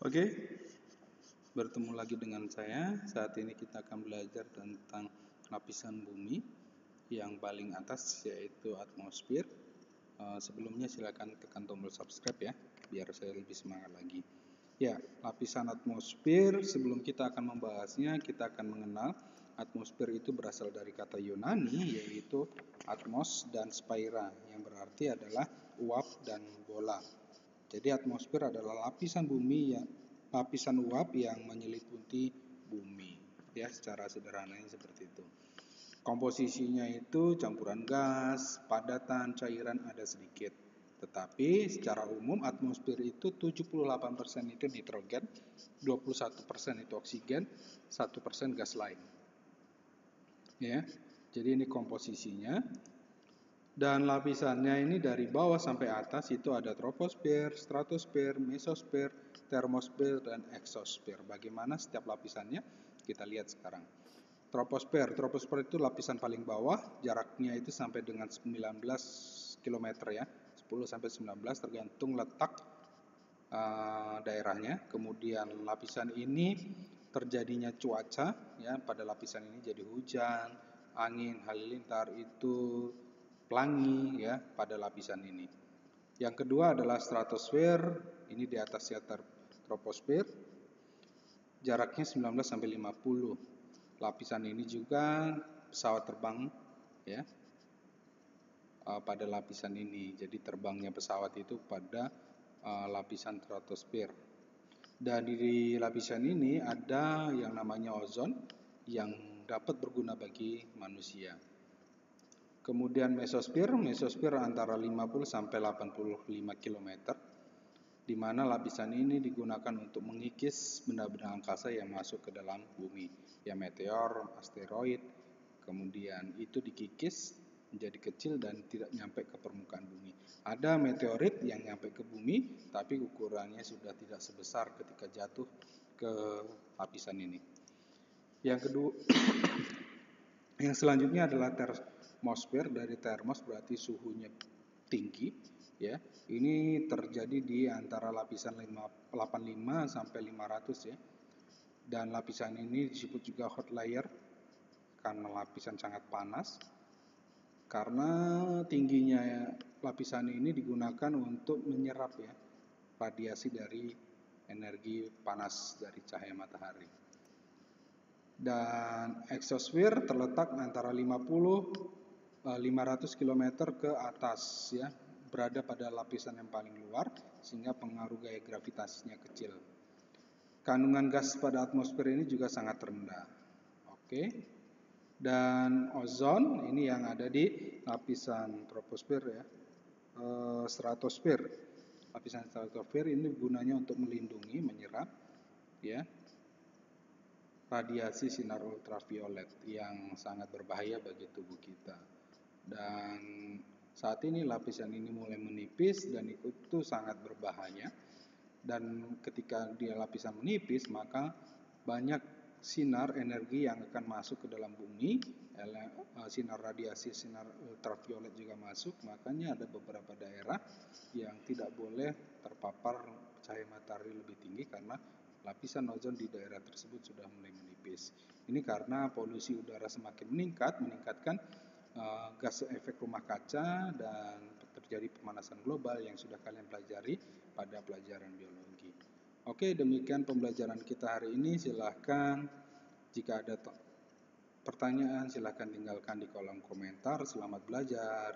Oke, bertemu lagi dengan saya. Saat ini kita akan belajar tentang lapisan bumi yang paling atas, yaitu atmosfer. Sebelumnya silakan tekan tombol subscribe ya, biar saya lebih semangat lagi. Ya, lapisan atmosfer, sebelum kita akan membahasnya, kita akan mengenal atmosfer itu berasal dari kata Yunani, yaitu atmos dan spaira, yang berarti adalah uap dan bola. Jadi atmosfer adalah lapisan bumi lapisan uap yang menyelimuti bumi. Ya, secara sederhananya seperti itu. Komposisinya itu campuran gas, padatan, cairan ada sedikit. Tetapi secara umum atmosfer itu 78% itu nitrogen, 21% itu oksigen, 1% gas lain. Ya. Jadi ini komposisinya. Dan lapisannya ini dari bawah sampai atas itu ada troposfer, stratosfer, mesosfer, termosfer, dan eksosfer. Bagaimana setiap lapisannya? Kita lihat sekarang. Troposfer itu lapisan paling bawah, jaraknya itu sampai dengan 19 km ya, 10 sampai 19 tergantung letak daerahnya. Kemudian lapisan ini terjadinya cuaca ya, pada lapisan ini jadi hujan, angin, halilintar itu pelangi ya pada lapisan ini. Yang kedua adalah stratosfer, ini di atasnya troposfer. Jaraknya 19 sampai 50. Lapisan ini juga pesawat terbang ya. Pada lapisan ini. Jadi terbangnya pesawat itu pada lapisan stratosfer. Dan di lapisan ini ada yang namanya ozon yang dapat berguna bagi manusia. Kemudian mesosfer antara 50 sampai 85 km, di mana lapisan ini digunakan untuk mengikis benda-benda angkasa yang masuk ke dalam bumi, ya meteor, asteroid. Kemudian itu dikikis menjadi kecil dan tidak nyampe ke permukaan bumi. Ada meteorit yang nyampe ke bumi, tapi ukurannya sudah tidak sebesar ketika jatuh ke lapisan ini. Yang kedua, yang selanjutnya adalah termosfer. Dari termos berarti suhunya tinggi ya. Ini terjadi di antara lapisan 85 sampai 500 ya. Dan lapisan ini disebut juga hot layer karena lapisan sangat panas. Karena tingginya lapisan ini digunakan untuk menyerap ya radiasi dari energi panas dari cahaya matahari. Dan eksosfer terletak antara 500 km ke atas ya, berada pada lapisan yang paling luar sehingga pengaruh gaya gravitasinya kecil. Kandungan gas pada atmosfer ini juga sangat rendah. Oke. Dan ozon ini yang ada di lapisan troposfer ya. Stratosfer. Lapisan stratosfer ini gunanya untuk melindungi, menyerap ya radiasi sinar ultraviolet yang sangat berbahaya bagi tubuh kita. Dan saat ini lapisan ini mulai menipis dan itu sangat berbahaya. Dan ketika dia lapisan menipis, maka banyak sinar energi yang akan masuk ke dalam bumi, sinar radiasi, sinar ultraviolet juga masuk. Makanya ada beberapa daerah yang tidak boleh terpapar cahaya matahari lebih tinggi karena lapisan ozon di daerah tersebut sudah mulai menipis. Ini karena polusi udara semakin meningkatkan gas efek rumah kaca dan terjadi pemanasan global yang sudah kalian pelajari pada pelajaran biologi. Oke, demikian pembelajaran kita hari ini. Silahkan jika ada pertanyaan silahkan tinggalkan di kolom komentar. Selamat belajar.